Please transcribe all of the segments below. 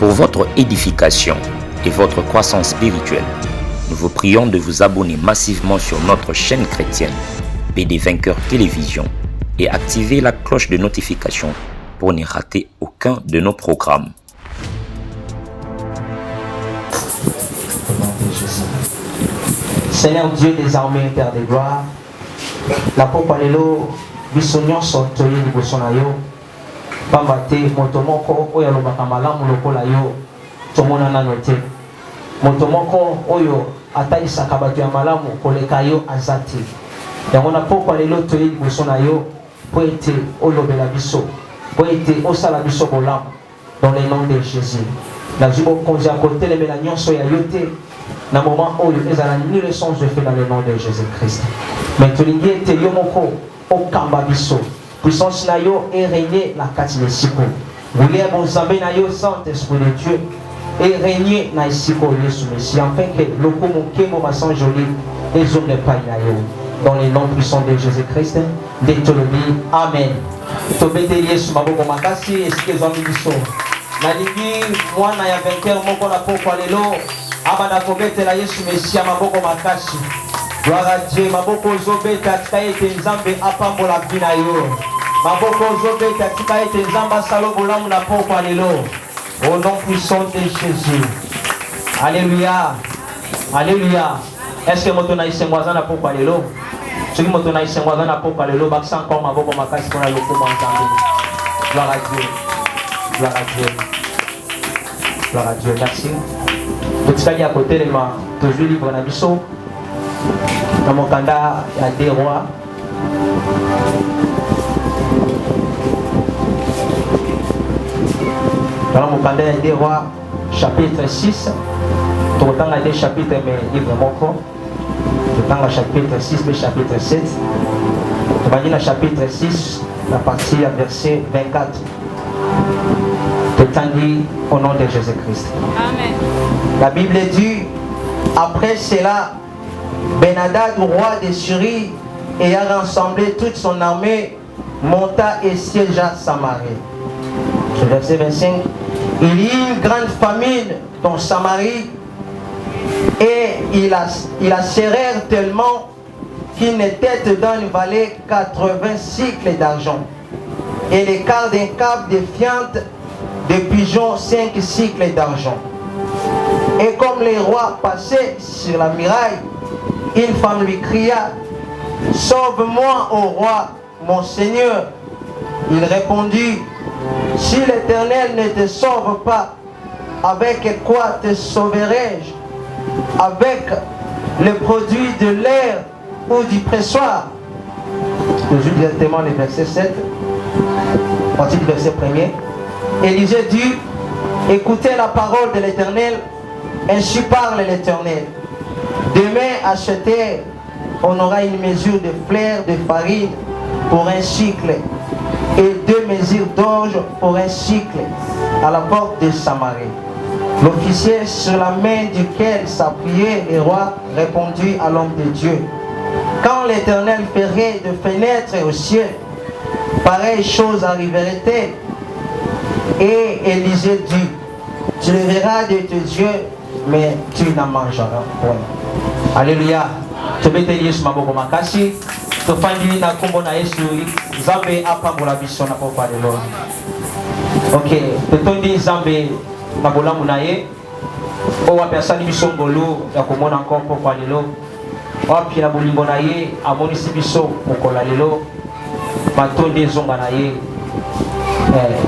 Pour votre édification et votre croissance spirituelle, nous vous prions de vous abonner massivement sur notre chaîne chrétienne PD Vainqueur Télévision et activer la cloche de notification pour ne rater aucun de nos programmes. Seigneur Dieu des armées, Père de gloire, la popa lelo biso nyonso toye liboso na yo pamba te moto moko oyo alobaka malamu lokola yo tomona nano te. Moto moko oyo atalisaka bato ya malamu koleka yo aza te. Yango na popa lelo toye liboso na yo po ete olobela biso, po ete osala biso bolamu dans le nom de Jésus. Nazwi bokonzi ya kotelemela nyonso ya yo te na moment oyo ezala ni le sens de fait dans le nom de Jésus-Christ. Mais tolingi ete yo moko okamba biso puissance na yo et régner na kati na esiko ngulia bonzambe na yo Saint-Esprit de Dieu et régner na esiko Yesu Messie afin que lokomo kemo masan joli ezonge pai na yo dans le nom puissant de Jésus-Christ de Tolobi. Amen. Tobete Yesu maboko makasi esike zombi biso nalingi mwana ya vainqueur moko na poko lelo abana kobetela Yesu Messie maboko makasi. Gloire à Dieu. Maboko zobeta tika ete nzambe apambola bina yo. Maboko zobeta tika ete nzambe asalo bolamu na poko lelo. Au nom puissant de Jésus. Alléluia. Alléluia. Est-ce que moto na isengwaza na poko lelo? Soki moto na isengwaza na poko lelo bakisa encore maboko makasi pona loko nzambe. Gloire à Dieu. Gloire à Dieu. Gloire à Dieu. Merci. Totikali à côté de ma toujours libre na biso. Dans mon candidat, il y a des rois. Dans mon candidat, il y a des rois, chapitre 6. Tout le temps, il y a des chapitres, mais livre moko. Tout le temps, le chapitre 6, le chapitre 7. On va dire le chapitre 6, la partie verset 24. Tout le temps dit au nom de Jésus-Christ. Amen. La Bible dit, après cela, Ben-Hadad, roi de Syrie, ayant rassemblé toute son armée, monta et siégea Samarie. Verset 25. Il y eut une grande famine dans Samarie et il a serré tellement qu'il n'était dans une vallée 80 cycles d'argent et les quarts d'un câble de fientes de pigeons 5 cycles d'argent. Et comme les rois passaient sur la muraille, une femme lui cria, « Sauve-moi, ô roi, mon Seigneur. » Il répondit, « Si l'Éternel ne te sauve pas, avec quoi te sauverai-je? Avec le produit de l'air ou du pressoir ?» Je lis directement le verset 7, partie du verset 1er. Élisée dit, « Écoutez la parole de l'Éternel, ainsi parle l'Éternel. Demain, acheter, on aura une mesure de fleur de farine pour un cycle et 2 mesures d'orge pour un cycle à la porte de Samarie. » L'officier sur la main duquel s'appuyait le roi répondit à l'homme de Dieu, « Quand l'Éternel ferait de fenêtres au ciel, pareille chose arriverait-elle? » Et Élisée dit, « Tu le verras de tes yeux, mais tu n'en mangeras point. » Alléluia. Tobete Yesu maboko makasi. Tofandi na kombo na Yesu Nzambe apambola biso na poko lelo. Ok, totondi Nzambe na bolamu na ye. O wapi asali biso ngolu ya komona encore poko lelo. Wapi na bolingo na ye amonisi biso mokola lelo. Matondi zonga na ye.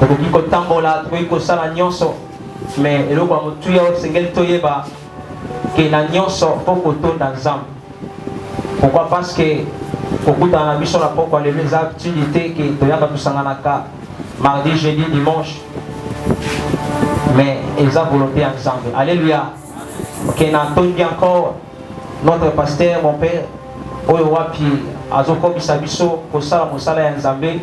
Tokoki kotambola, tokoki kosala nyonso. Mais eloko motuya sengeli toyeba que na nyonso poko tonda Nzambe. Pourquoi? Parce que kokuta na biso na poko les activités que toyaka tusanganaka mardi, jeudi, dimanche. Mais ils ont volonté ensemble. Alléluia. Ok, na tondi encore notre pasteur, mon père, oyo wapi azokobisa biso kosala mosala ya Nzambe.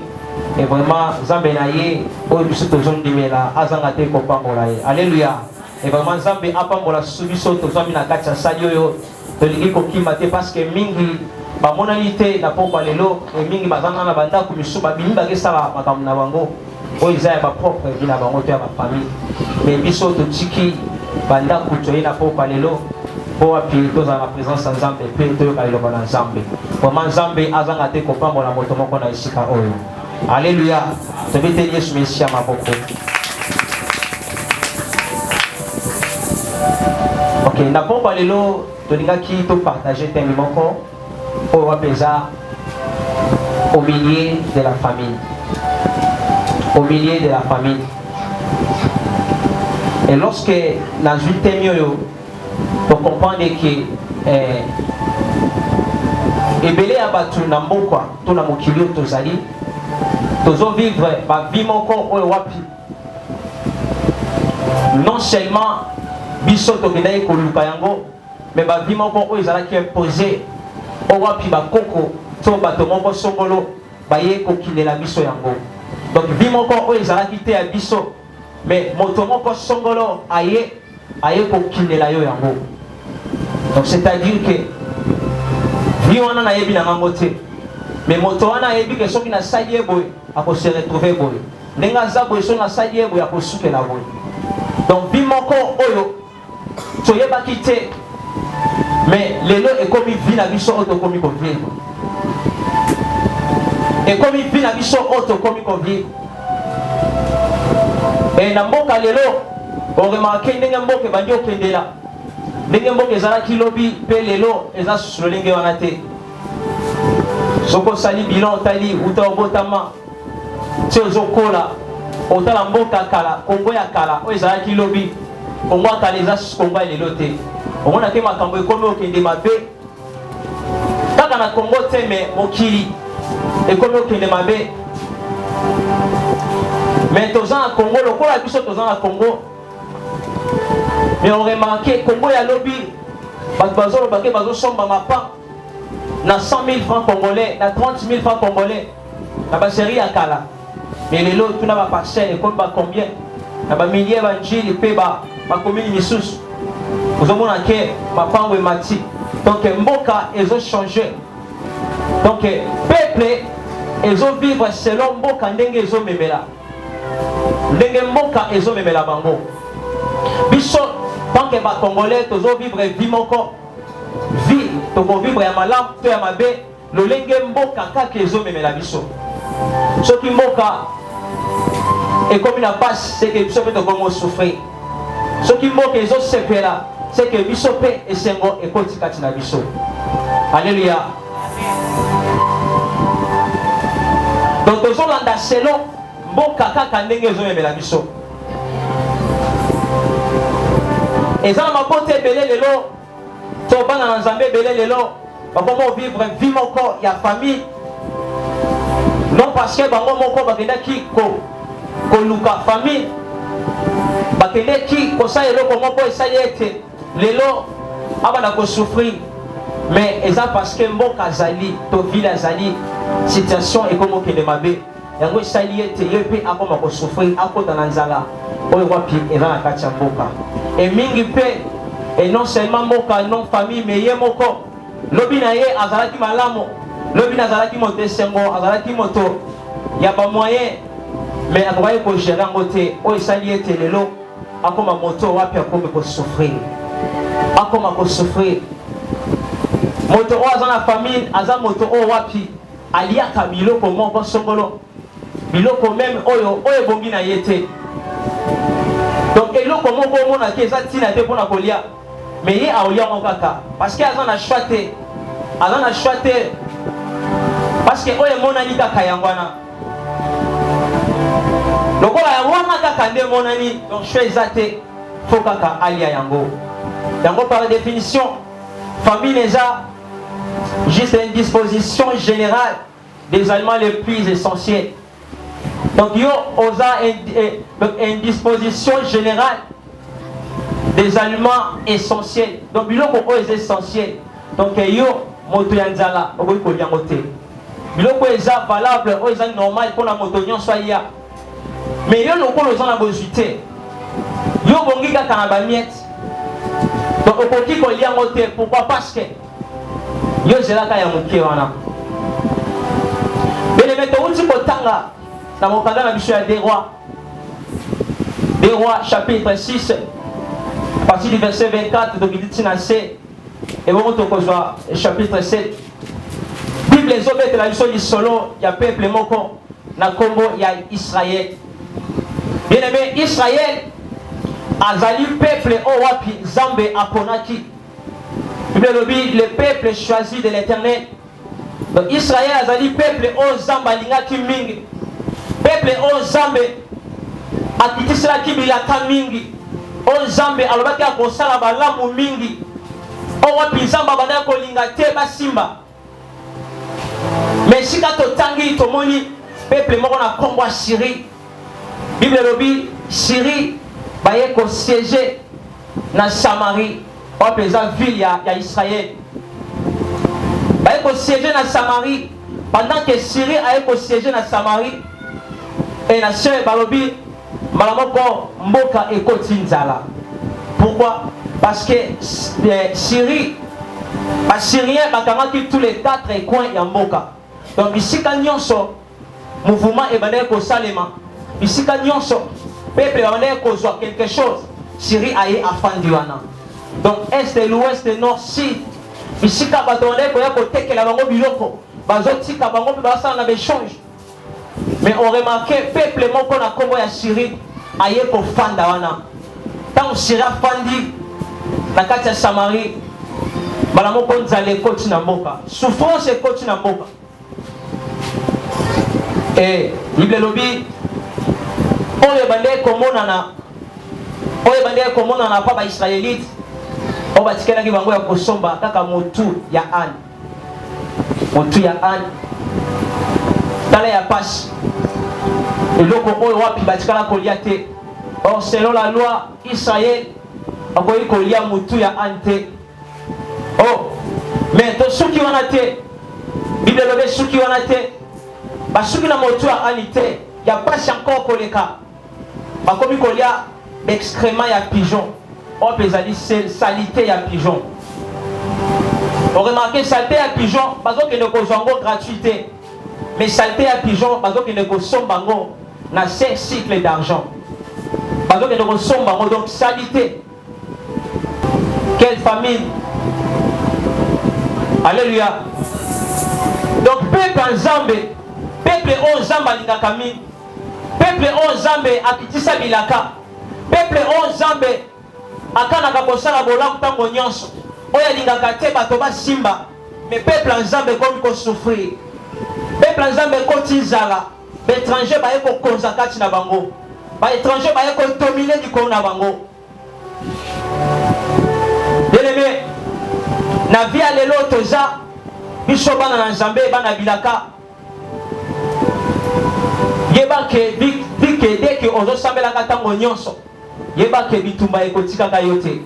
Et vraiment Nzambe na ye oyo biso tozondimela azanga te kopambola ye. Alléluia. Et vraiment Nzambe apambola subiso tozami na kati ya sali oyo tolingi kokima te parce que mingi bamonani te na poko lelo mingi bazanga na bandako misu babimi bakesala makambo na bango oyo eza ya bapropre vie na bango to ya bafamille mais biso totiki bandako toye na pokwa lelo mpo wapi tozala na présence ya nzambe mpe toyoka liloba na nzambe vraimen nzambe azanga te kopambola moto moko na esika oyo alleluya tobeteli yesu mesi ya maboko. Ok, na pokwa lelo tolingaki topartage teme moko oyo wapi eza au milieu de la famille. Au milieu de la famille. Et lorsque dans une thème, on comprend que ebele abatu na mbokwa to na mokili tozali tozo vivre ba vie moko oyo wapi non seulement biso tokendaki koluka yango mais ba vie moko oyo ezalaki imposé oyo wapi bakoko to bato moko songolo baye kokilela biso yango. Donc vie moko oyo ezalaki te ya biso mais moto moko songolo aye kokilela yo yango. Donc c'est-à-dire que vie wana na yebi na ngango te mais moto wana yebi ke soki na sali ye boye ako se retrouver boye ndenga za boye so na sali ye boye ako sukela boye. Donc vie moko oyo toyebaki te mais lelo ekomi vie na biso oyo tokomi kovivre. Ekomi vie na biso oyo tokomi kovivre. Et na mboka lelo on remarque ndenge mboka ebandi okendela ndenge mboka ezalaki lobi mpe lelo eza susu lolenge wana te. Soko osali bilan otali uta obotama ti ozokola otala mboka kala kongo ya kala oyo ezalaki lobi kongo ya kala eza susu kongo ya lelo te. Omona te makambo ekomi okende mabe kaka na kongo te me mokili ekomi okende mabe. Mais toza na Congo, lokola biso toza na Congo. Mais on remarque Congo ya lobi bazo bake bazo somba mapa na 100 000 francs congolais, na 30 000 francs congolais. Na ba série ya kala. Mais les lots tout na ba parcelle et ba combien? Na ba milliers ba njili pe ba commune misusu. Vous omona ke mapango e mati. Donc mboka ezo changer. Donc peuple ezo vivre selon mboka ndenge ezo memela. Ndenge mboka ezo memela bango. Biso tant que ba congolais tozo vivre vie moko vie toko vivre ya malam to ya mabe lolenge mboka kaka ezo memela biso. Soki mboka ekomi na passe c'est que biso pe toko souffrir. Soki mboka ezo sepela c'est que biso pe esengo ekoti kati na biso. Alléluia. Donc tozo landa selon mboka kaka ndenge ezo memela biso. Eza na mabote ebele lelo to bana na nzambe ebele lelo bakomo vivre vie moko ya famille non parce que bango moko bakendaki koluka famille bakendaki kosala eloko moko esali ete lelo abana kosouffrir mais eza parce que mboka azali to ville azali situation ekomi okende mabe yango esali ete ye mpe akoma kosouffrir akota na nzala oyo wapi eza na kati ya mboka. Et mingi pe et non seulement mboka non famille mais ye moko lobi na ye azalaki malamo lobi na azalaki moto esengo azalaki moto ya ba moyen mais akobaki ko gérer ngo te oyo esali ete lelo akoma moto wapi akomi kosouffrir akoma kosouffrir. Moto oyo aza na famille aza moto oyo wapi aliaka biloko moko songolo biloko même oyo ebongi na ye te. Donc eloko moko mona ke eza tina te pona kolia mais ye aolia ngo kaka parce que aza na choix te parce que oyo monani kaka yangwana lokola ya wana kaka nde monani donc choix eza te faut kaka alia yango par définition famille eza juste une disposition générale des aliments les plus essentiels. Donc yo osa une disposition générale des aliments essentiels. Donc biloko est essentiel. Donc yo moto yanzala okoki kolia ngote. Biloko eza valable o eza normal pour la moto nyonso ya. Mais yo lokolo oza na bozite. Yo bongi kaka na ba miette. Donc okoki kolia ngote pourquoi parce que yo zelaka ya moke wana. Bele meto uti kotanga dans mon canal, des rois. Des rois, chapitre 6, à partir du verset 24, donc il dit et bon, chapitre 7. Bible les hommes de la mission du solo, il y a peuple moko, na Congo, il y a Israël. Bien aimé, Israël, azali peuple owapi, Zambé, Aponaki. Le peuple choisi de l'Éternel. Donc Israël azali peuple o Zamba lingaki mingi. Peuple o Zambé akitisela kibilaka mingi. O Zambé alobaki akosala balamu mingi. O wapi Zamba bana kolinga te basimba. Mais si kato tangi tomoni peuple moko na Congo Syrie. Bible lobi Syrie baye ko siéger na Samarie. On peut dire ville il y a Israël. Il faut siéger dans Samarie. Pendant que Syrie a siégé dans Samarie, et la sœur Balobi, Malamoko Mboka et Kotinzala. Pourquoi? Parce que Syrie, les Syriens, tous les 4 coins de Mboka. Donc ici, quand nous sommes, mouvement est bandé Salema. Ici, quand nous sommes, peuple est bandé quelque chose. Syrie a été affandiwana. Donc est et l'ouest et nord sud. Ici quand on est côté que la bango biloko, bazoti ka bango basa na échange. Mais on remarque peuple moko na Congo ya Syrie aye ko fanda wana. Tant Syrie fandi na kati ya Samarie, bala moko nzale koti na mboka. Souffrance et koti na mboka. Et Bible lobi oyo bande komona na pa ba Israélite. On va dire que bango ya kosomba kaka motu ya an. Motu ya an. Tala ya passe. Et loko oyo wapi batikala kolia te. Or selon la loi Israël, akoyi kolia motu ya an te. Oh, mais to suki wana te. Bible lobe suki wana te. Ba suki na motu ya an te. Ya passe encore koleka. Bakomi kolia excrément ya pigeon. On peut dire salité à pigeon. On remarque saleté à pigeon, parce que nous avons gratuité. Mais saleté à pigeon, parce que nous avons 5 cycles d'argent. Parce que nous avons donc saleté. Quelle famille. Alléluia. Donc peuple en Zambé, peuple en Zamba Lingakami, peuple en Zambé Akitisa Bilaka, peuple en Zambé akanaka kosala bolamu tango nyonso oya lingaka te bato basimba mais peuple en Zambé komi kosouffrir peuple en Zambé koti nzala baétranger baye kokonza kati na bango baétranger baye kodomine likolo na bango. Bien-aimé na vie ya lelo toza biso bana na Nzambe bana bilaka yeba ke bike deke ozosambelaka tango nyonso yeba ke bitumba ekotikaka yo te.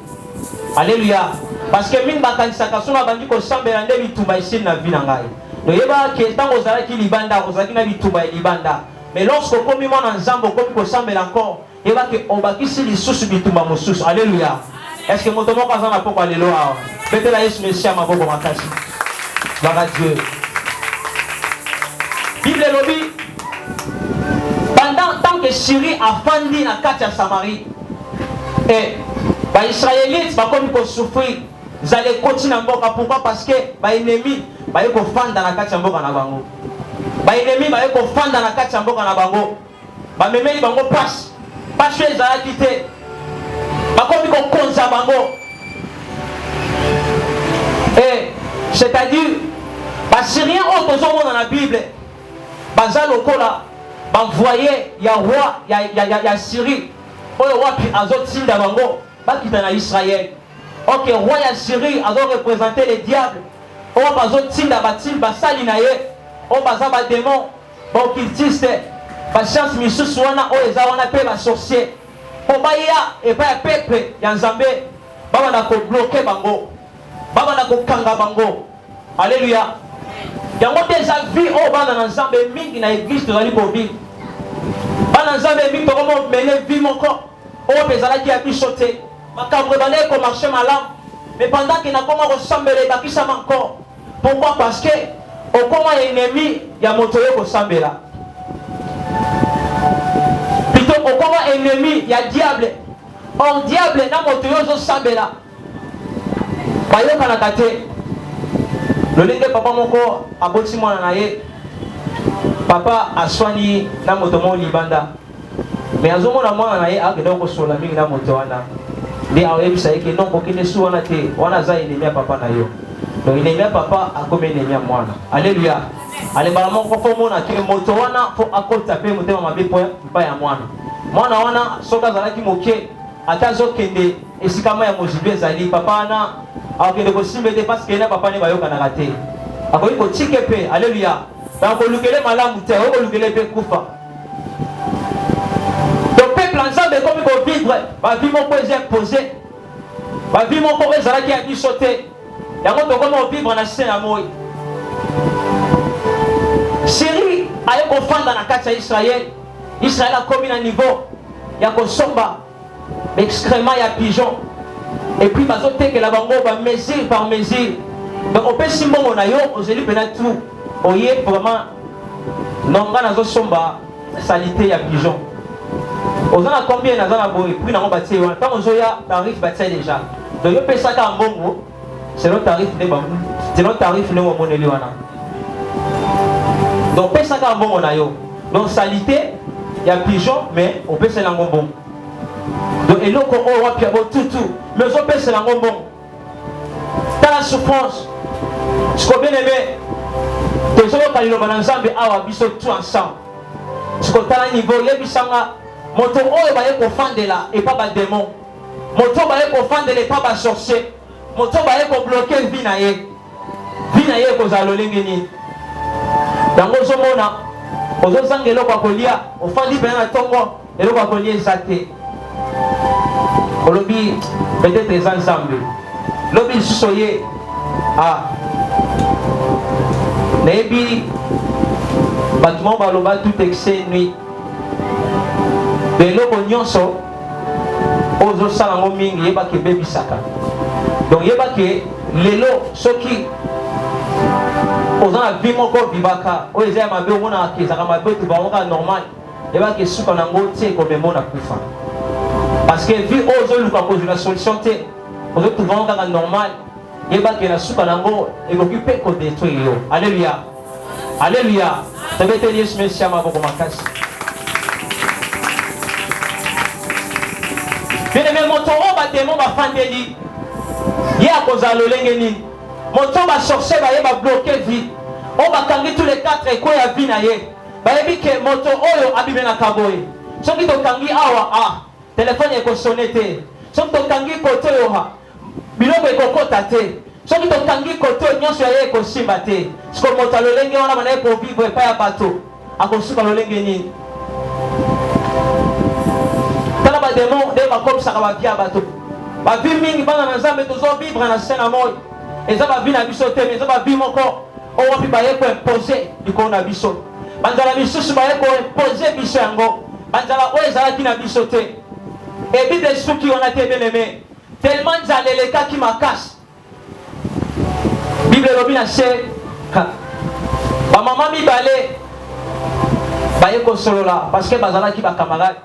Alléluia. Parce que mine bakanisaka sona bandi kosambela nde bitumba esili na vie na ngai. Donc yeba ke tango ozalaki libanda ozalaki na bitumba libanda. Mais lorsque okomi mwana Nzambe okomi kosambela encore yeba ke obakisi lisusu bitumba mosusu. Alléluia. Est-ce que moto moko aza na poko alelo awa? Betela Yesu Messia maboko makasi. Gloire à Dieu. Bible lobi pendant tant que Syrie a fandi na kati ya Samarie et les Israélites vont souffrir. Ils allaient continuer à mboka. Pourquoi? Parce que les ennemis vont fendre dans la kati ya mboka na bango. Les ennemis vont fendre dans la kati ya mboka na bango. Les ennemis vont passe. Pas chez les Israélites. Ils vont konza bango. Et c'est-à-dire, les Syriens ont dans la Bible. Bazal okola, envoyé, il y a roi, il y a Syrie. Oyo wapi azotinda bango bakita na Israël. OK, roi ya Syrie azo représenter les diables. Oyo bazotinda batil basali na ye. Oyo baza ba démon, ba occultiste, ba chance misusu wana oyo eza wana pe ba sorcier. Po baya e pa ya peuple ya Nzambe baba na ko bloquer bango. Baba na ko kanga bango. Alléluia. Yango déjà vie oyo bana na Nzambe mingi na église tozali ko vivre. Bana Nzambe mingi tokomo mene vie moko oyo bezalaki ya biso te makambo ebandaki komarche malamu mais pendant que nakoma kosambela ebakisama encore. Pourquoi? Parce que okoma ennemi ya moto oyo kosambela. ennemi, il y a diable. Or diable na moto yozo sambela. Bayo kanakate. Lolenge papa moko aboti mwana na ye. Papa aswani na moto mo libanda. Mais azomona mwana na ye akenda ko sola mingi na moto wana. Ndi awebisa yeke non kokine su wana te. Wana za ennemi papa na yo. Donc ennemi papa akome ennemi mwana. Alléluia. Ale bala moko fo mona ke moto wana fo akota pe motema mabe po mpa ya mwana. Mwana wana soka zalaki moke atazo kende esikama ya mozibe zali papa na akende ko simbete parce que na papa ne bayoka na raté. Akoyi ko tike pe. Alléluia. Donc ko lukele malamu te, ko lukele pe kufa. Donc peuple ensemble comme ko vivre, ba vie moko imposé. Ba vie moko ezalaki ya bisote. Yango to komo vivre na scène ya moi. Syrie ayo kofanda na kati ya Israël. Israël a commis un niveau. Il y a kosomba excrément ya pigeon. Et puis bazote que la bango ba mesure par mesure. Donc on peut simbongo na yo ozeli pena tout. Oye vraiment nonga nazo somba salité ya pigeon. Ozana combien nazana boy puis na ngo batie wana. Tant ozoya tarif batie déjà. Donc yo pesa ka mbongo c'est le tarif de bango. C'est le tarif ne mo moneli wana. Donc, on peut ça quand bon donc, salité, il y a pigeon, mais on peut ça quand bon. Donc, et l'autre, on va faire tout. Mais on peut ça quand bon. Dans la souffrance, ce qu'on bien aimé, les gens qui ont dans ensemble, ils sont tout ensemble. Ce qu'on a un niveau, il y a des gens qui ont fait là et pas des démons. Moto va faire et pas des sorciers. Moto va bloquer le vinaye. Vinaye, vous allez l'engagner. Dango zomona ozozanga eloko akolia ofandi pena na tongo eloko akolia ezate olobi peut-être eza nzambe lobi lisusu ye nayebi bato mo baloba tout excès nuit eloko nyonso ozosala ngo mingi yebaki ebebisaka donc yebaki lelo soki ozana vie moko vivaka o ezaya mabe omona akezaka mabe to bangoka normal eba ke suka nango te ko memona kufa parce que vie ozoluka kozwa la solution te ozo to bangoka normal eba ke na suka nango ekokipe ko détruire yo. Alléluia. Alléluia. Tabete Yesu Messia maboko makasi. Bien aimé moto o ba démon ba fandeli ye akozala lolenge nini moto ba sorcier ba ye ba bloquer vie. On va kangi tous les quatre et quoi ya vie na ye. Ba yebi ke moto oyo abibe na kaboye. Soki to kangi awa téléphone eko sonné te. Soki to kangi koto yo biloko eko kota te. Soki to kangi koto nyonso ya ye eko simba te. Siko moto lolenge wana mana eko vivre pa ya bato. Ako suka lolenge nini. Tala ba démon de ba comme ça ba vie ya bato. Ba vie mingi bana na nzambe tozo vivre na scène moy. Eza ba vie na biso te, mais eza ba vie moko on va pibaye ko imposer diko na biso. Banzala bisusu baye ko imposer biso yango. Banzala o ezala ki na biso te. Et bi de suki on a été bien aimé. Tellement nzalele ka ki makas. Bible robina se ba maman mi balé baye ko solola parce que bazala ki ba camarade.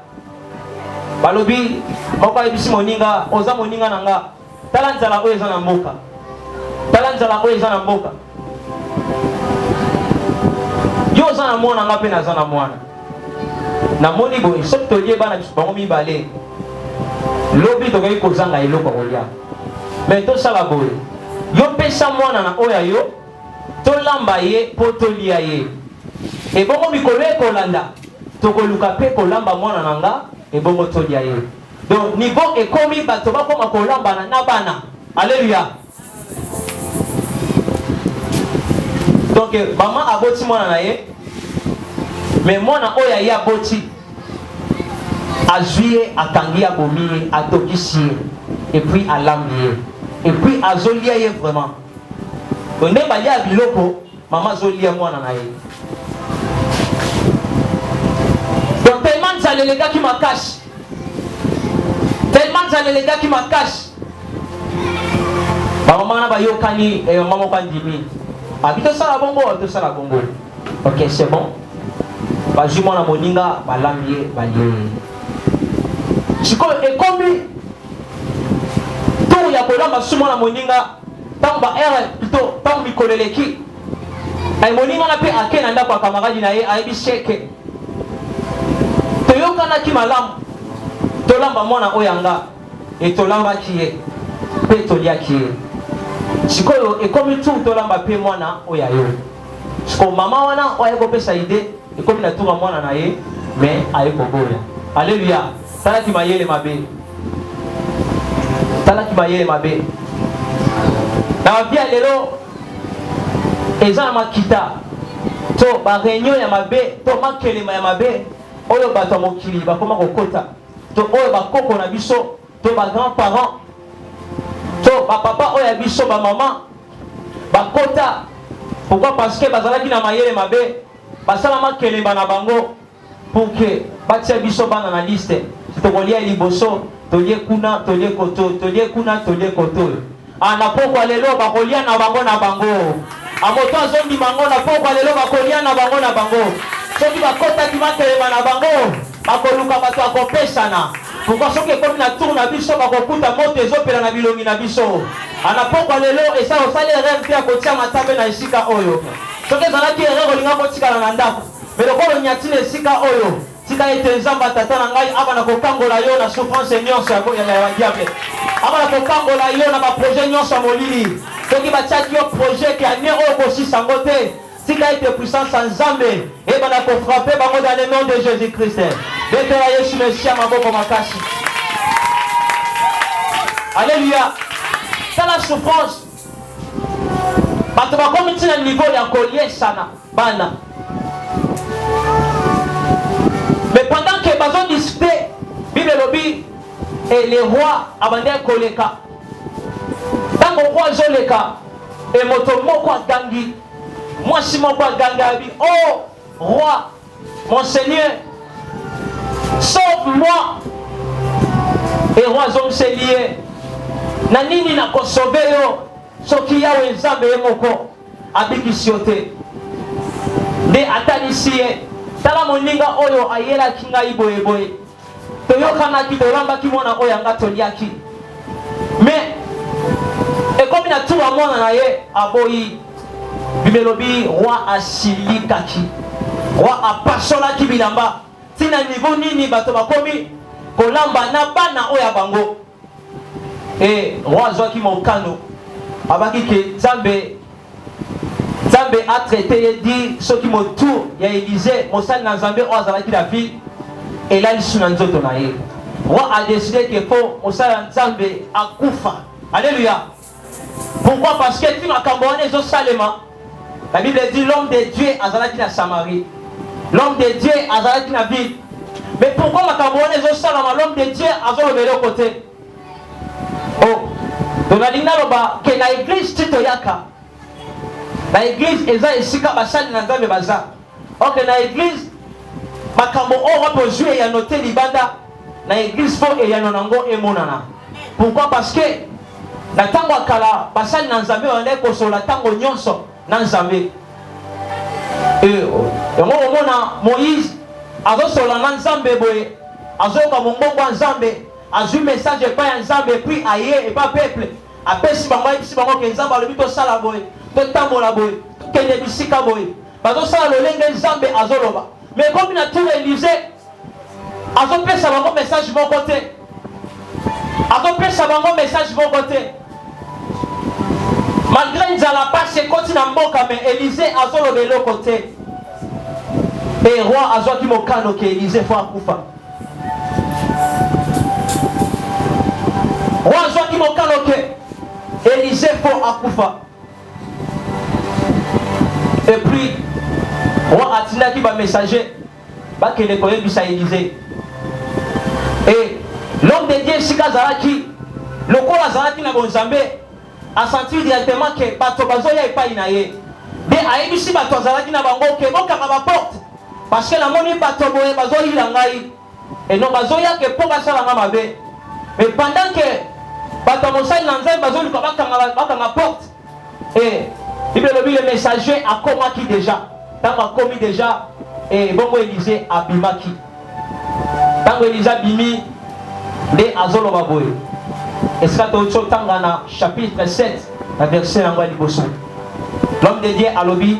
Balobi moko ebisi moninga oza moninga nanga. Tala nzala o ezana mboka. Tala nzala o ezana mboka. Yo zana mwana nga pe na zana mwana na moni boy soki tolie bana biso bango mibale lobi tokoki kozanga eloko kolia mais tosala boye yo pesa mwana na oya yo tolamba ye po tolia ye ebongo mikolo ekolanda tokoluka pe kolamba mwana na nga ebongo tolia ye donc niveau ekomi bato bakoma kolambana na bana. Alléluia. Donc maman aboti mwana na ye mais mwana oya ya boti azuye akangi ya bomi atokisi et puis alambi et puis azolia ye vraiment onde balia biloko maman azolia mwana na ye donc tellement ça les gars qui m'a caché tellement ça les gars qui m'a caché maman na ba yokani et maman ko ndimi habito sala bongo to sala bongo. OK, c'est bon. Baji mwana moninga balambi balie sikoyo ekomi tour ya kolamba su mwana moninga ntango baere plutôt ntango mikolo eleki moninga na mpe ake na ndako ya kamaradi na ye ayebi sheke toyokanaki malamu tolamba mwana oyo yanga tolambaki ye mpe toliaki ye sikoyo ekomi tu tolamba mpe mwana oyo ayo sikoyo mama wana oyo aye kopesa ide ekomi na tura mwana na ye me aye koboya alleluya talaki mayele mabe talaki mayele mabe na bapia lelo eza na makita to bareunion ya mabe to makelema ya mabe oyo bato ya mokili bakoma kokota to oyo bakoko na biso to bagrand parent to bapapa oyo ya biso bamama bakota pourquoi parce que bazalaki na mayele mabe basala makelema na bango pour que batia biso bana na liste tokolia liboso tolie kuna tolie koto tolie kuna tolie koto na pokwa lelo bakolia na bango amoto azombi bango na pokwa lelo bakolia na bango soki bakotaki makelema na bango bakoluka bato akopesana pourkoi soki ekomi na tour na biso bakokuta moto ezopela na bilongi na biso na pokwa lelo esa osali erreur mpe ya kotia matambe na esika oyo soki ezalaki erreur olinga kotikala na ndako me lokolo nyati na esika oyo tika ete nzambe tata na ngai aba na kokangola yo na souffrance nyonso ya diable aba na kokangola yo na baprojet nyonso ya molili soki batiaki yo projet ke anie oyo kosisa yango te tika ete puissance ya nzambe eba na kofrape bango dans le nom de Jésus Christ betela yesu mesia maboko makasi alleluya tala souffrance bato bakomi ntina niveau ya koliesana bana. Mais pendant que bazon discuté, Bible lobi et les rois abandonnent koleka. Tant que roi zoleka et moto moko gangi, moi si moko gangi oh roi, mon Seigneur, sauve-moi. Et roi zom se lié. Na nini na ko sauver yo, soki yawe nzambe moko abiki siote. De atanisiye tala moninga oyo ayela kinga iboyeboye toyokana ki tolamba ki mona oyo anga toliaki mais ekomi na tuwa mwana na ye aboyi bibelobi roi asilikaki roi apasolaki bilamba tina niveau nini bato bakomi kolamba na bana oyo bango roi azwaki mokano abaki ke Nzambe a traité et dit ce qui me tourne, il y a Élisée, Moussa Nzambe a zalaki la ville et là il s'est nzoto na ye. Roi a décidé que pour Moussa Nzambe a kufa. Alléluia. Pourquoi? Parce que tu m'as camboné zo salema. La Bible dit l'homme de Dieu a zalaki na Samarie. L'homme de Dieu a zalaki na ville. Mais pourquoi m'a camboné zo salama l'homme de Dieu a zo le côté? Oh. Donc la ligne là que la église tito yaka. La église eza esika basali na nzambe baza. Ok na église makambo o wapo jouer ya noter libanda na église fo et ya nonango emonana. Pourquoi? Parce que na tango akala basali na nzambe wande ko sola tango nyonso na nzambe. Yango omona Moïse azo sola na nzambe boye azo ka mongongo nzambe azu message pa ya nzambe puis aye et pas peuple apesi bango ke nzambe alobi to sala boye totambola boye tokende bisika boye bazosala lolenge nzambe azoloba mais comme na tour Élysée azopesa bango message moko te azopesa bango message moko te malgré nzala pasi ekoti na mboka mais Élysée azoloba eloko te et roi azwaki mokano ke Élysée fo akufa roi azwaki mokano ke Élysée fo akufa. Et puis, roi atindaki ba messager, ba kele koyebisa Élysée. Et l'homme de Dieu sika zalaki, lokola zalaki na bonzambe, a senti directement que bato bazoya epai na ye. De ayebisi bato zalaki na bango ke bokanga ba porte, parce que la moni bato boye bazoyi la ngai. Et non bazoya ke po basala nga mabe. Mais pendant que bato mosali na nzambe bazoli ko bakanga porte, et le messager a commis déjà. Tant a commis déjà, et bon Élysée a bimaki. Tant Élysée bimi, nde azoloba boye esika totanga na chapitre 7 na verset yango ya liboso. L'homme de Dieu alobi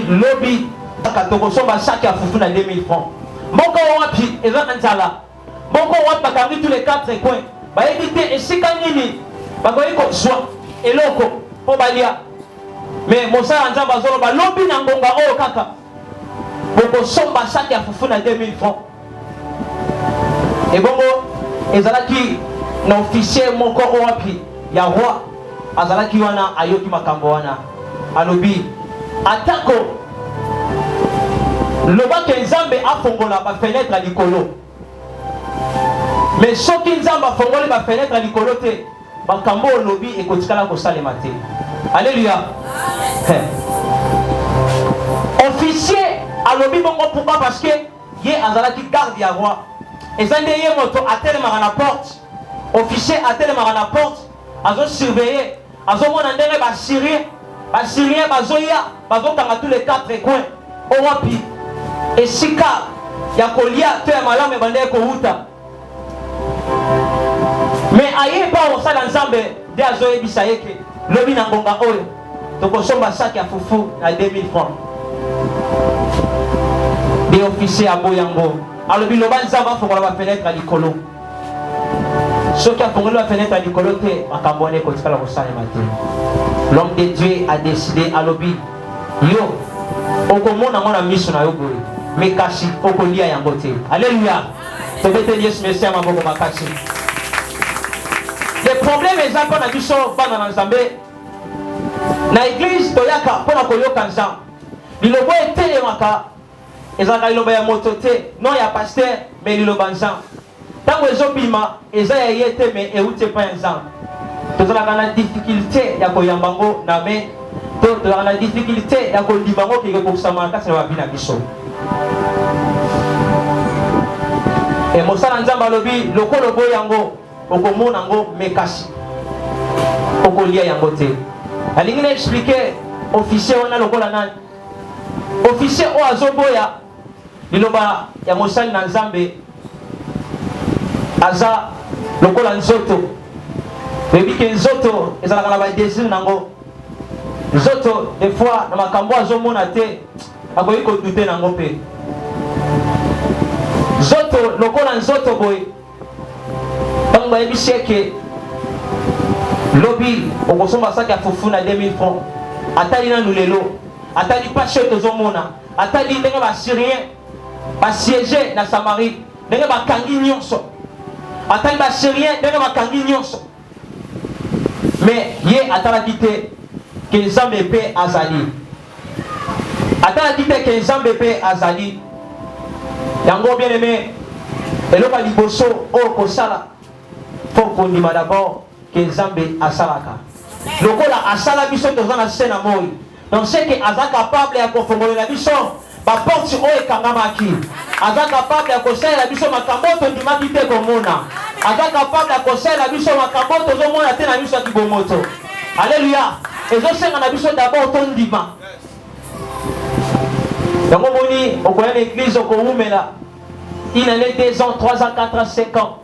lobi kaka tokosomba saki ya fufu na 2000 francs. Moko wapi eza na nzala, moko wapi bakangi tous les 4 coins bayebi te esika nini bakoki kozwa eloko mpo balia. Mais mosala nzambe azoloba lobi na ngonga oyo kaka bokosomba saki ya fufu na 2000 francs. Ebongo ezalaki na officier moko wapi ya roi azalaki wana ayoki makambo wana alobi atako lobaki nzambe afongola bafenetre ya likolo, mais soki nzambe afongoli bafenetre ya likolo te makambo olobi ekotikala kosalema te. Alléluia. Officier alobi bongo pourquoi? Parce que ye azalaki garde ya roi. Ezande ye moto atelemaka na porte, officier atelemaka na porte azo surveiller, azo mona ndenge basyrien bazoya bazokanga tous les 4 coins owapi esika ya kolia to ya malamu ebandeki kouta. Mais aye pa osala nzambe nde azoyebisa yeke lobi na ngonga oyo tokosomba saki ya fufu na 2000 francs. De officier abo yango alobi loba nzambe afongola bafenetre ya likolo, soki afongoli bafenetre ya likolo te makambo wana ekotikala kosalema te. L'homme de Dieu a décidé alobi yo okomona ngo na miso na yo boye mais kasi okolia yango te. Alléluia. Tobeteli Yesu merci ya maboko makasi. Le problème eza mpo na biso bana na nzambe na église toyaka mpo na koyoka nzambe. Liloba etelemaka ezalaka liloba ya moto te, non ya pasteur mais liloba nzambe. Ntango ezobima eza ya ye te mais euti epai ya nzambe. Tozalaka na difficulté ya koyamba ngo na me to tozalaka na difficulté ya kondima ngo keke kokosama na kati na babi na biso. E mosala nzambe alobi lokolo boy yango okomona ngo mekasi okolia yango te. Alingi na expliquer officier wana lokola nani. Officier o azoboya liloba ya mosali na nzambe aza lokola nzoto. Bebi ke nzoto ezalaka na badésir nango. Nzoto des fois na makambo azomona te akoki kodute nango mpe. Nzoto lokola nzoto boye ntango bayebisi eke lobi okosomba saki ya fufu na 2000 francs atali nanu lelo, atali pashe oyo tozomona, atali ndenge basyrien basiege na Samarie ndenge bakangi nyonso, atali basyrien ndenge bakangi nyonso. Mais ye atalaki te ke nzambe mpe azali, atalaki te ke nzambe mpe azali. Yango bien aimé eloko ya liboso oyo kosala fo kondima d'abord ke nzambe asalaka. Lokola asala biso toza na se na moi, donc c'est que aza capable ya kofongolela biso baporte oyo ekangamaki, aza capable ya kosalela biso makambo oyo tondimaki te komona, aza capable ya kosalela biso makambo oyo tozomona te na miso ya kibomoto. Alléluia. Ezosenga na biso d'abord tondima. Yango moni okoya na église okowumela 1 année, 2 ans, 3 ans, 4 ans, 5 ans.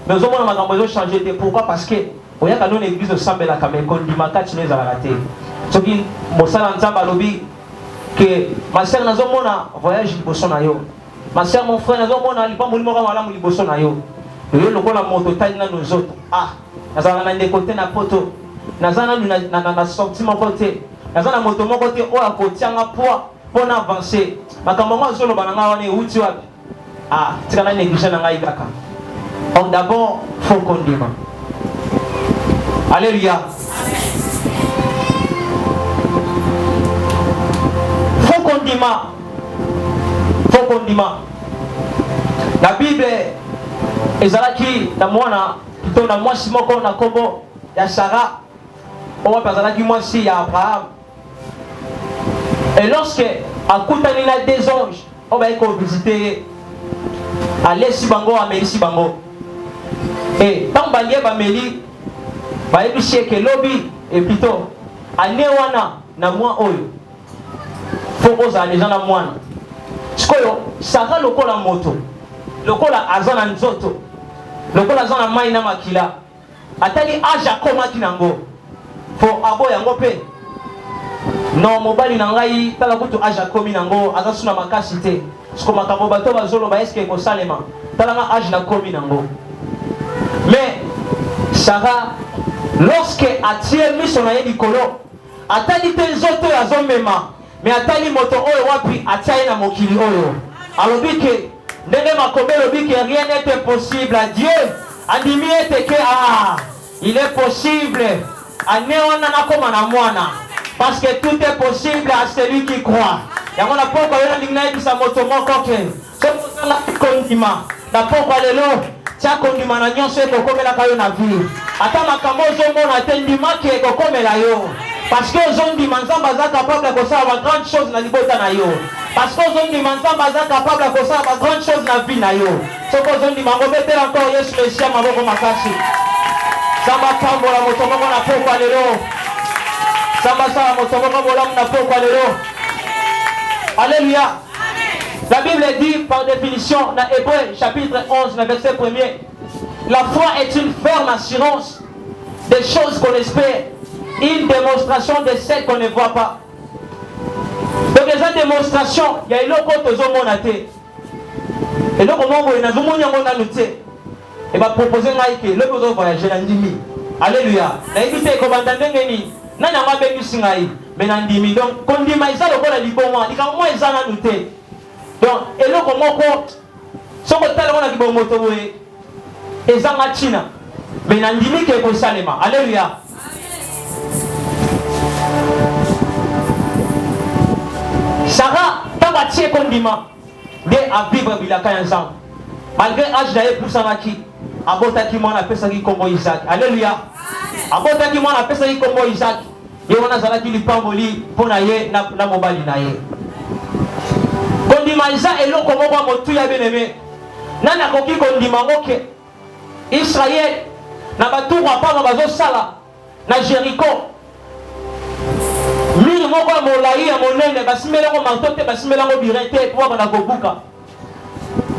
Mais au moins makambo ezo changer te. Pourquoi? Parce que oyaka non église osambelaka mais kondimaka tino ezalaka te. Soki mosala nzambe alobi que ma sœur nazomona voyage liboso na yo, ma sœur mon frère nazomona lipa molimo ka malamu liboso na yo. Yo lokola moto tali na nous autres. Ah, nazala na ndeko te na poto, nazala na sorti moko te, nazala moto moko te oyo akotianga poids pour avancer. Makambo ngo azoloba na nga wana euti wapi? Ah, tika na négligé na ngai kaka. Donc d'abord faut kondima. Alléluia. Faut kondima. La Bible ezalaki na mwana plutôt na mwasi moko na kombo ya Sarah. On va ezalaki mwasi ya Abraham. Et lorsque akutani na des anges, on va aller visiter alesi bango amelisi bango. Et tant balie bameli bayebisie ke lobi et plutôt ane wana na mwa oyo faut oza les gens na mwana. Sikoyo Sarah lokola moto, lokola azana nzoto, lokola za na mai na makila atali age akomaki nango fo abo yango pe non mobali na ngai tala kutu age akomi nango aza suna makasi te siko makambo bato bazoloba eske ekosalema tala nga age nakomi nango. Mais Sarah, lorsque atie miso na ye likolo atali te nzoto ya zomema mais atali moto oyo wapi atia ye na mokili oyo alobi ke ndenge makombe lobi ke rien n'est possible à Dieu andimi ete ke il est possible ane wana nakoma na mwana parce que tout est possible à celui qui croit. Yango na poko yo ndingi na yebisa moto moko ke so na kondima na poko lelo tia kondima na nyonso ekokomela kayo na vie ata makambo ozomona te ndima ke ekokomela yo parce que ozondima nzambe aza capable kosala ba grande chose na libota na yo parce que ozondima nzambe aza capable kosala ba grande chose na vie na yo soko ozondima ngobetela encore Yesu Mesia maboko makasi samba tambola moto moko na poko lelo samba sala moto moko bolamu na poko lelo. Alléluia. La Bible dit par définition dans Hébreux chapitre 11, le verset 1er, la foi est une ferme assurance des choses qu'on espère, une démonstration de celles qu'on ne voit pas. Donc les démonstrations, il y a une autre chose et donc on va et va proposer le besoin voyager dans Ndimi. Alléluia. La évité qu'on va entendre ni nana ma bengi singai benandimi donc kondima isa lokola libongo likamwa isa na nute. Donc eloko moko soko tala wana libongo to boye ezanga china benandimi ke ko salema. Alléluia. Sarah tabatie kondima de a vivre bilaka ensemble malgré âge d'ailleurs pour samaki abotaki mwana pesa ki kombo Isaac. Alléluia. Abotaki mwana pesa ki kombo Isaac ye wana zalaki lipamboli pona ye na mobali na ye kondima isa eloko moko motu ya beneme nani akoki kondima ngoke Israël na baturu apama bazosala na Jéricho miri moko ya molai ya monene basimelango marto te basimelango birin te po bana kobuka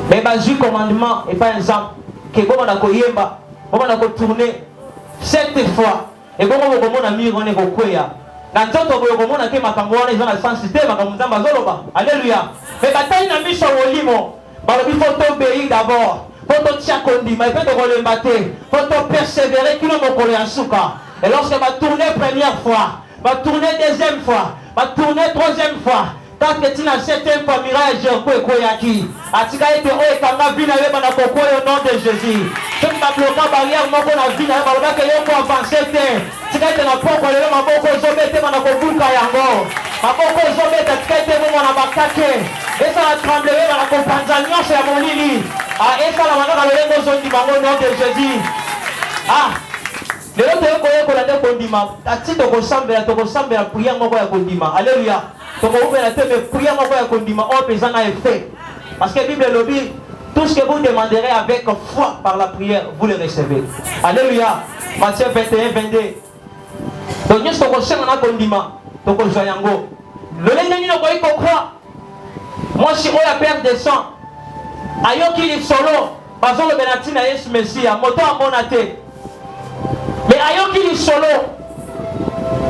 mais bazwi commandement et pas exemple ke bomana koyemba bomana kotourner 7 fois et bongo bokomona miri wana kokweya na nzoto bokomona ke makambo wana eza na sens te makambo nzambe azoloba. Alléluia. Mais batali na miso wolimo balobi faut t'obéir d'abord faut totia kondima et peut kolemba te faut to persévérer kino mokolo ya suka et lorsque va tourner première fois va tourner deuxième fois va tourner troisième fois quand tu na septième fois mirage ekoyaki atika ete oyo ekanga vi na yo bana kokoya au nom de Jésus soki babloka barrière moko na vi na yo balobaka yo ko avance te tika ete na poko lelo maboko ozobete bana kobuka yango maboko ozobeta tika ete bongo na bakake esala tremble yo bana kopanza nyonso ya molili esala manaka lolenge ozondimango au nom de Jésus. lelo toyekoyekola nde kondima ati tokosambela prière moko ya kondima. Alléluia. Tokoubela te me prière moko ya kondima oyo peza na effet parce que Bible lobi tout ce que vous demanderez avec foi par la prière vous le recevez. Alléluia. Matthieu 21 22. Donc nyonso tokosenga na kondima tokozwa yango lolenge nini okoki kokroire mwasi oyo apere de sang ayoki lisolo bazolobela ntina Yesu Mesia moto amona te mais ayoki lisolo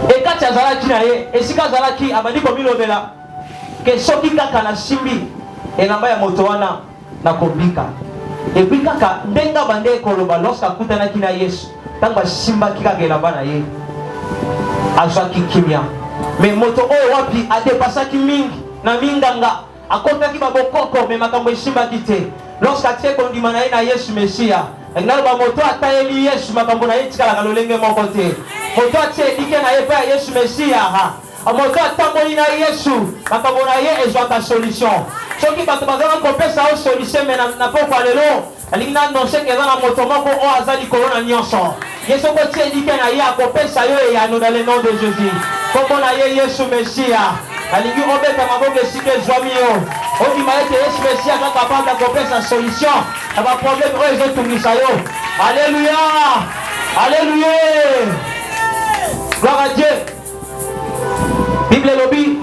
ekati azalaki na ye esika azalaki abandi komilobela ke soki kaka na simbi elamba ya moto wana na kobika epi kaka ndenge bande ekoloba lorsque akutanaki na Yesu ntango asimbaki kaka elamba na ye azwaki kimia mais moto oyo wapi adepasaki mingi na minganga akotaki babokoko me makambo esimbaki te lorsque atie kondima na ye na Yesu Mesia naloba moto atayeli Yesu makambo na ye tikalaka lolenge moko te moto atie elike na ye mpe ya Yesu Mesia moto atamboli na Yesu makambo na ye ezwaka solution soki bato bazala kopesa o solution me na pokwa lelo alingi na annonce ke eza na moto moko oyo aza likolo na nyonso ye soko tie elike na ye akopesa yo eyano dans le nom de Jésus kombo na ye Yesu Mesia alingi obeta maboko esika ezwami yo ondima ete Yesu Mesia aza capable akopesa solution na baproblème oyo ezotungisa yo. Alléluia. Alléluia. Gloire à Dieu. Bible lobi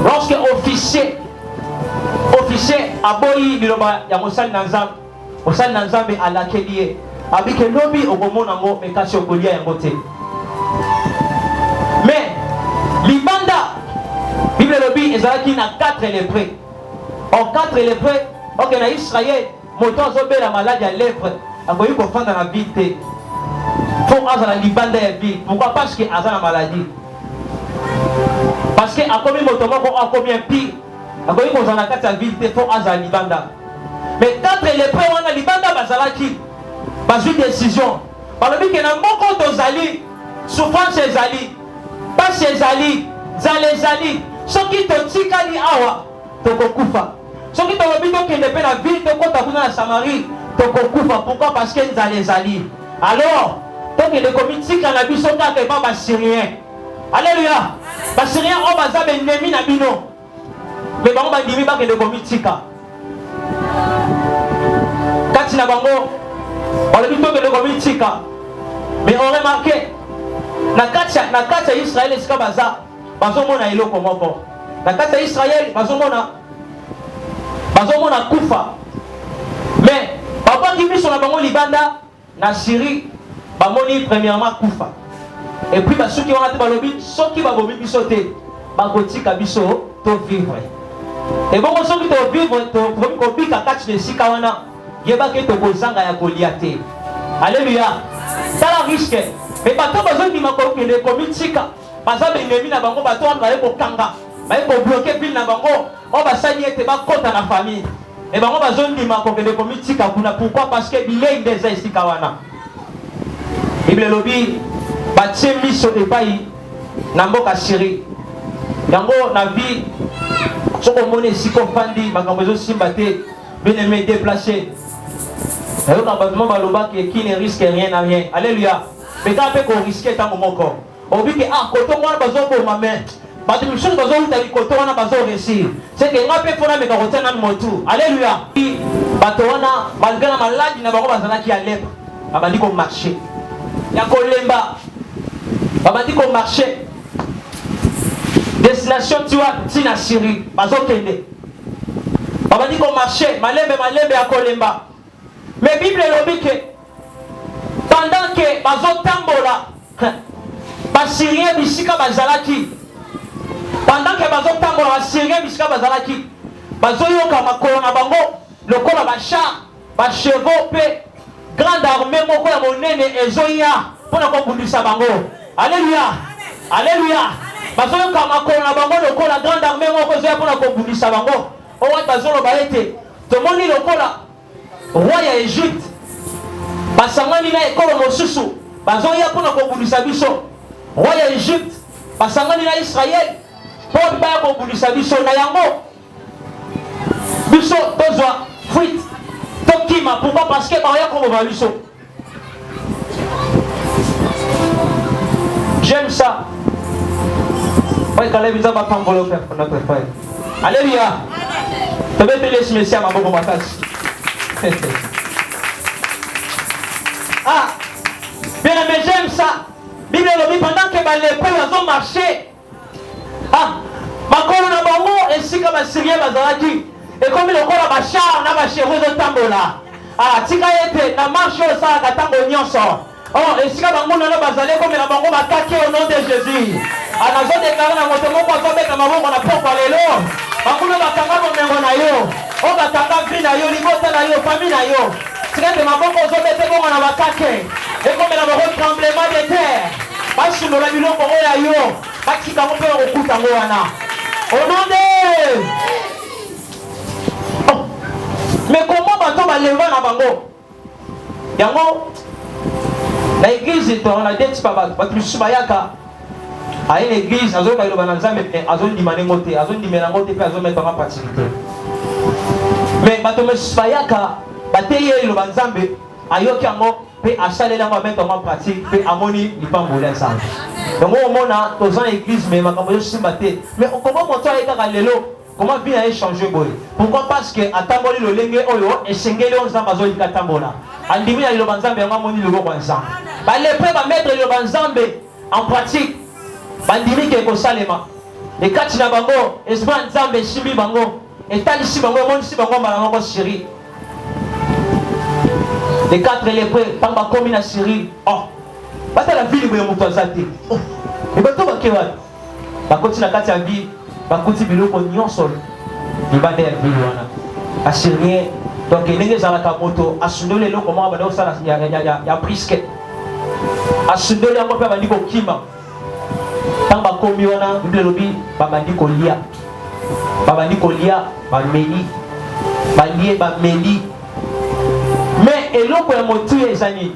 lorsque officier aboyi liloba ya mosali na Nzambe osali na nzambe alakeli ye abike lobi okomona ngo me kasi okolia yango te. Mais libanda Bible lobi ezalaki na 4 lépreux. En 4 lépreux, ok na Israël, moto azobela maladie ya lèpre, akoyi kofanda na ville te. Faut azala libanda ya ville. Pourquoi? Parce que azala maladie. Parce que akomi moto moko akomi pire. Akoyi kozala kati ya ville te, faut azala libanda. Mais 4 lépreux wana libanda bazalaki bazwi décision. Balobi ke na moko tozali souffrance ezali, pasi ezali, zale ezali. Soki totikali awa tokokufa. Soki tolobi tokende mpe na ville tokota kuna na Samarie tokokufa. Pourquoi? Parce que nzala ezali. Alors tokende komitika na biso kaka epa basyrien. Alléluia. Basyrien oyo baza bennemi na bino, me bango bandimi bakende komitika kati na bango balobi tokende komitika. Mais on remarque na kati ya Israël esika bazomona eloko moko. Na kati ya Israël bazomona kufa. Mais babaki biso na bango libanda na Syrie bamoni premièrement kufa. Et puis basuki wana te balobi soki babomi biso te bakotika biso to vivre. Et bon soki to vivre to kobika kati na esika wana yebaki to kozanga ya kolia te. Alléluia. Ça la risque. Mais bato bazondima kokende komitika baza bennemi na bango bato wana baye kokanga baye kobloke ville na bango o basali ete bakota na famille. Et bango bazondima kokende komitika kuna. Pourquoi? Parce que bilei ndeza esika wana. Bible lobi batie miso epai na mboka Syrie. Yango na vie soko mone esika ofandi makambo ezosimba te, bien-aimé déplacé. Et quand on va qui ne risque rien à rien. Alléluia. Mais quand on risque tant mon corps. On dit que ah quand on va besoin pour ma main. Parce que chose besoin d'aller quand on a besoin réussir. C'est que on peut faire mais quand on tient dans moto. Alléluia. Batoana malgré la maladie na bango bazana qui a lèpre. Abandi ko marcher. Ya kolemba. Abandi ko marcher. Destination tu vois tina Syrie. Bazo kende. Abandi ko marcher. Malembe ya kolemba. Mais Bible lobi que pendant que bazotambola basyrien bisika bazalaki, pendant que bazotambola basyrien bisika bazalaki bazoyoka makolo na bango lokola bachar bachevaux pe grande armée moko ya monene ezoya mpona kobundisa bango. Alléluia. Alléluia. Bazoyoka makolo na bango lokola grande armée moko ezoya mpona kobundisa bango. Owa bazoloba ete tomoni lokola roi ya Égypte basangani na ekolo mosusu bazoya mpona kobundisa biso. Roi ya Égypte basangani na Israël mpo baya kobundisa biso. Na yango biso tozwa fuite tokima. Pourquoi? Parce que baoya koboba biso. J'aime ça. Kale biza bapambolo père notre frère. Alléluia. Tobetele messieurs maboko makasi. Ah, bien aimé, j'aime ça. Bible lobi pendant que les lépreux ont marché. Ah, makolo na bango esika basyrien bazalaki. Et comme le kola bachar na bachero zo tambola. Ah, tika ete na marche ça katango nyonso. Oh, esika bango na bazale comme na bango batake au nom de Jésus. Anazo déclarer na moto moko azobeka maboko na poko lelo. Bakuna bakanga bomengo na yo. O batanga vie na yo, libota na yo, famille na yo. Tika maboko ozobete bongo na batake. Et comme na bango tremblement de terre. Basunola biloko oya yo. Bakika mo pe okuta ngo wana. Au nom de mais comment bato balemba na bango yango na église to na dette pa bato misusu bayaka a une église azoka iloba na nzambe azondima nengo te azondimela ngo te mpe azometanga pratique te. Mais bato misusu bayaka bateye iloba nzambe ayoki yango mpe asalela yango ametanga pratique mpe amoni lipambola ya nzambe. Donc omona toza na église mais makambo ezosimba te. Mais comment moto ayekaka lelo comment vie a changé boy? Pourquoi? Parce que atamboli lo lenge oyo esengeli onzamba zo ikatambola. Andimi na lo nzambe yango moni lo ko nzamba. Ba lepreux ba mettre lo nzambe en pratique. Bandimi ke ko salema. Et kati na bango esprit nzambe shimi bango. Et tali si bango moni si bango mbala ngo Syrie. Les 4 lépreux, par ma commune à Syrie, oh, bata la ville où il y a mon azate. Et bato bakewa, bakoti na kati ya vie, bakoti biloko nyonso, libande ya ville wana. Assyrien, donc il y a des moto, asundole lo comment bado sala ya brisket. Asundole yango pe bandi ko kima. Tant ba komi wana, Bible lobi ba bandi ko lia. Ba bandi ko lia, ba meli. Ba lié ba meli. Mais eloko ya motu ezani.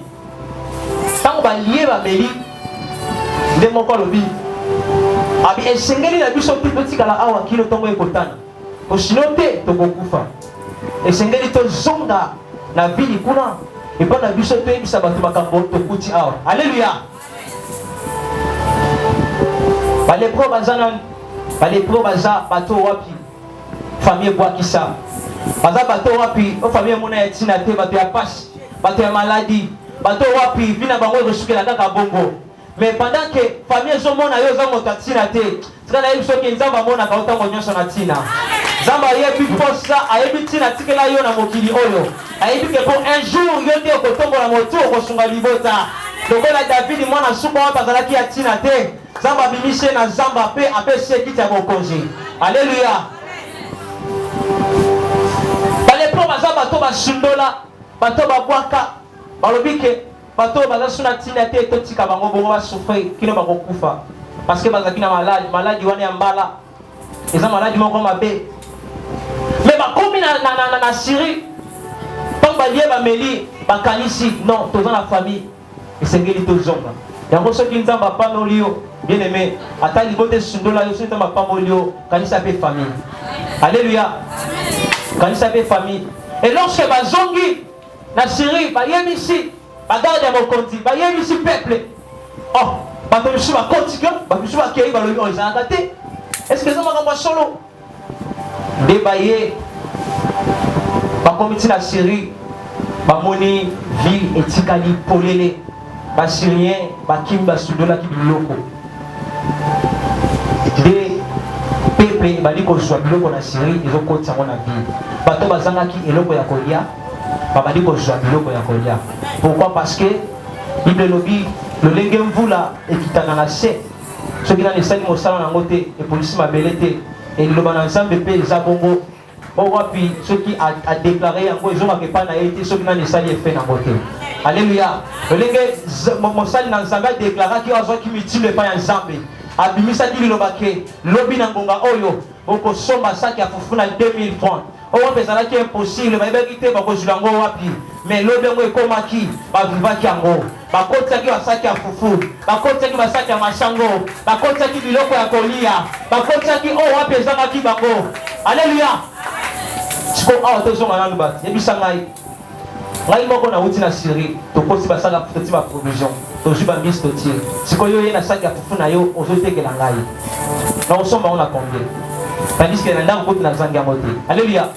Tant ba lié ba meli. De mon ko lobi. Abi esengeli na biso petit kala awa kilo tongo ekotana. Ko sinote to kokufa. Esengeli to zonga na vili kuna. Et pas na biso to ebisa batu makambo to kuti awa. Alléluia. Ba les pro baza bato wapi famille Boakissa. Baza bato wapi o famille mona ya tina te bato ya passe, bato ya maladie, bato wapi vina bango resukela kaka bongo. Mais pendant que famille zo mona yo za moto tina te, tsana yebi soki nzamba mona ka utango nyonso na tina. Zamba yebi posa ayebi tina tikela yo na mokili oyo. Ayebi ke pour un jour yo te ko tombo na moto ko sunga libota. Lokola David mwana suba wa bazalaki ya tina te. Zamba bimishe na zamba pe apese kiti ya bokonzi. Alléluia. Bale pro baza bato basundola, bato babwaka, balobike bato baza suna tina te totika bango bongo ba souffrir kino bakokufa. Parce que bazaki na maladi wana ya mbala. Eza maladi moko mabe. Mais bakomi na Syrie. Tant balie ba meli bakanisi non toza na famille. Esengeli to zonga. Yango soki nzamba panolio bien aimé, atali bote sundola yo sita mapamolio kanisa pe famille. Alléluia. Kanisa pe famille. Et lorsque bazongi na Syrie, ba yemisi, ba garde mon konti, ba yemisi peuple. Oh, ba to bisu ba kontika, ba bisu ba kei ba lo yo ezanga te. Est-ce que ça m'a solo? Débaye ba komiti na Syrie, ba moni ville etikali polele. Ba Syrien, ba kim ba sudola ki biloko. De pepe bali ko zwa biloko na Syrie ezokotisa ngo na ville. Bato bazangaki eloko ya kolia, babali ko zwa biloko ya kolia. Pourquoi? Parce que Bible lobi lolenge mvula ekitana na se. Soki na lesali mosala nango te, e polisi mabele te, e liloba na Nzambe pe eza bongo. O wapi soki a déclaré yango ezomaka epai na ye te, soki na lesali efe nango te. Alléluia. Lolenge mosali na Nzambe adéclaraki azwaki mitilo epai ya Nzambe. Abimisa di lobake lobi na ngonga oyo oko somba saki ya fufu na 2000 francs. O wapi ezalaki impossible bayebaki te bakozula yango wapi. Mais lobi yango ekomaki bavivaki yango. Bakotiaki basaki ya fufu, bakotiaki basaki ya mashango, bakotiaki biloko ya kolia, bakotiaki o wapi ezangaki bango. Alléluia. Siko awa tozonga nanu bati yebisa ngai. Ngai moko na uti na Syrie, tokosi basaka toti ba provision. Tozwi ba mbisi totie. Siko yo ye na saki ya fufu na yo ozotekela ngai. Na osomba on a combien? Tandis que na ndako kote na zangi yango te. Alléluia.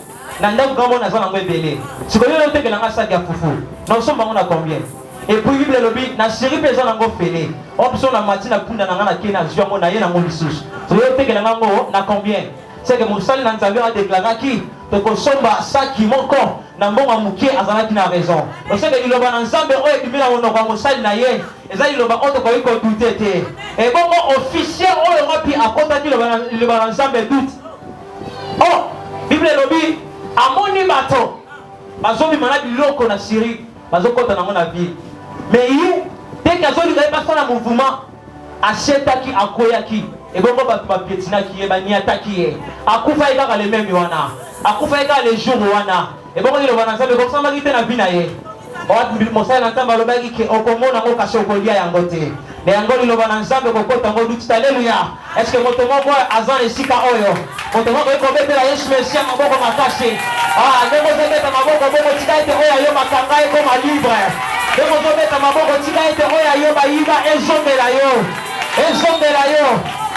Na ndako kama na zana ngo ebele. Siko yo otekela ngai saki ya fufu. Na osomba on a combien? Et puis Bible lobi na Syrie pe zana ngo fele. Option na matina punda na ngana ke na zwa ngo na ye na ngo lisusu. So yo otekela ngo na combien? C'est que Moussali na Nzambe a déclaré qui tokosomba saki moko na mbongo mukie azalaki na raison. Parce que liloba na Nzambe oyo kimila monoko Moussali na ye eza liloba oto ko iko douter te. Et bongo officiel oyo rapi akota ki liloba na Nzambe doute. Oh, Bible lobi amoni bato bazobi mana biloko na Syrie bazokota na mona vie. Mais ye dès qu'azoli ga pas na mouvement achetaki akoyaki et bongo bato ba pietinaki ye bani ataki ye akufa eka le même wana akufa eka les jours wana et bongo le wana Nzambe ko samba kite na bina ye o mosala na Nzambe alobaki ke okomona ngo kasi okolia yango te le yango liloba na Nzambe kokota ngo duti. Alléluia. Est-ce que moto moko azan esika oyo moto moko ekobetela Yesu Mesia maboko makasi ndenge ozobeta maboko bongo tika ete oyo ayo makanga ekoma libre ndenge ozobeta maboko tika ete oyo ayo bayiba ezongela yo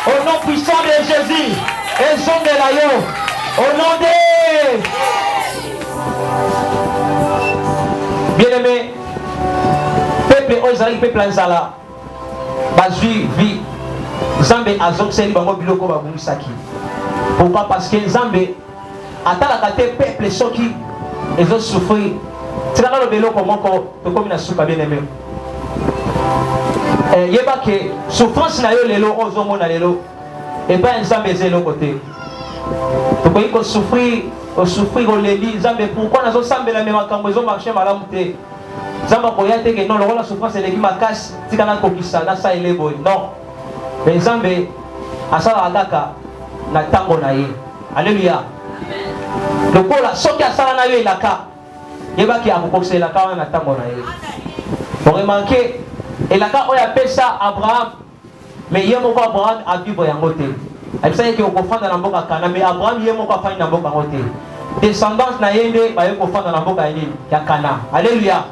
au nom puissant de Jésus ezongela yo au nom de bien-aimé peuple oyo ezalaki peuple nzala bazwi vie Nzambe azokiseli bango biloko babungisaki. Pourquoi? Parce que Nzambe atalaka te peuple soki ezo souffrir C'est là le vélo comment tu comme une soupe bien aimé. Yeba que souffrance na yo lelo ozomo na lelo et pas un zambe zelo côté. Tu peux que souffrir au leli zambe pourquoi nazo sambe la même makambo zo marcher malamu te. Zamba ko yate que non la souffrance elle qui makasi tikana kokisa na sa ele boy. Non. Mais zambe asala adaka na tango na ye. Alléluia. Le kola soki asala na yo elaka. Yeba ki akokokisa elaka na tango na ye. Pour remarquer elaka oya pesa Abraham mais yemo ko Abraham a vivre yango te. Elle sait que au fond dans mboka kana mais Abraham yemo ko afanya na mboka ngote. Descendance na yende ba yeko fond dans mboka ya Kana. Alléluia.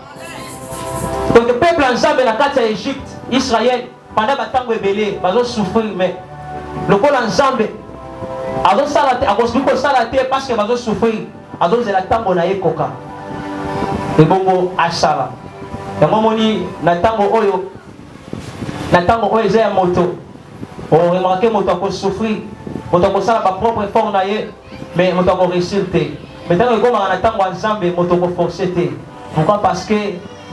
Donc le peuple ensemble na kati ya Égypte, Israël pendant batango ebele bazo souffrir mais le peuple ensemble azo sala te akosi ko sala te parce que bazo souffrir azo zela tango na yekoka. Et bongo asala. Yango moni na tango oyo eza ya moto. On remarque moto ko souffrir, moto ko sala ba propre effort na ye mais moto ko réussir te. Maintenant il commence na tango ensemble moto ko forcer te. Pourquoi? Parce que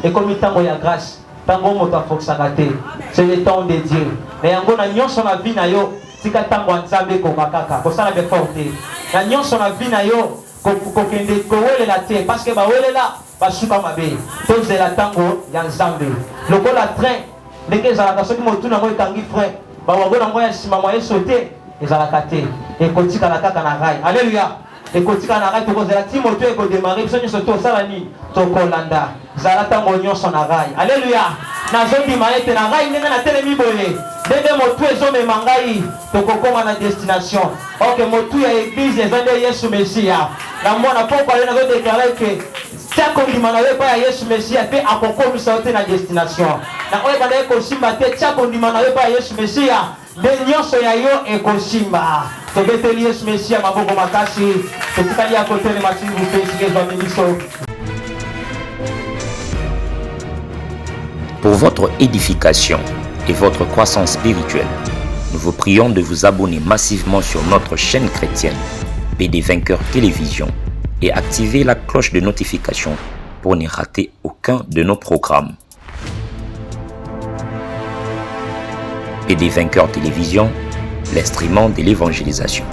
et comme tango ya grâce, tango moto forcer te. C'est le temps de Dieu. Mais yango na nyonso na vie na yo tika tango ensemble ko makaka. Ko sala be forte. Na nyonso na vie na yo ko kende ko wele la te parce que ba wele la basuka mabe tous de la tango ya nzambe lokola train ndenge ezalaka soki motu nango ekangi frein bawango nango ya nsima mwa esote ezalaka te ekotikala kaka na rai. Alléluia. Ekotikala na rai tokozela ti moto ekodemare biso nyonso tosala nini tokolanda zala ntango nyonso na rai. Alléluia. nazondima ete na rai ndenge natelemi boye ndenge motu ezomema ngai tokokoma na destination. Ok motu ya église eza nde Yesu Mesia na mwana pokwa ye nazodeklare ke tia kondima na yo epai ya Yesu Mesia mpe akokomisa yo te na destination na oyo banda ekosimba te tia kondima na yo epai ya Yesu Mesia nde nyonso ya yo ekosimba. Tobeteli Yesu Mesia maboko makasi totikali ya kotelema s'il vous plaît sike ezwami biso. Pour votre édification et votre croissance spirituelle, nous vous prions de vous abonner massivement sur notre chaîne chrétienne PD Vainqueur Télévision et activer la cloche de notification pour ne rater aucun de nos programmes. PD Vainqueur Télévision, l'instrument de l'évangélisation.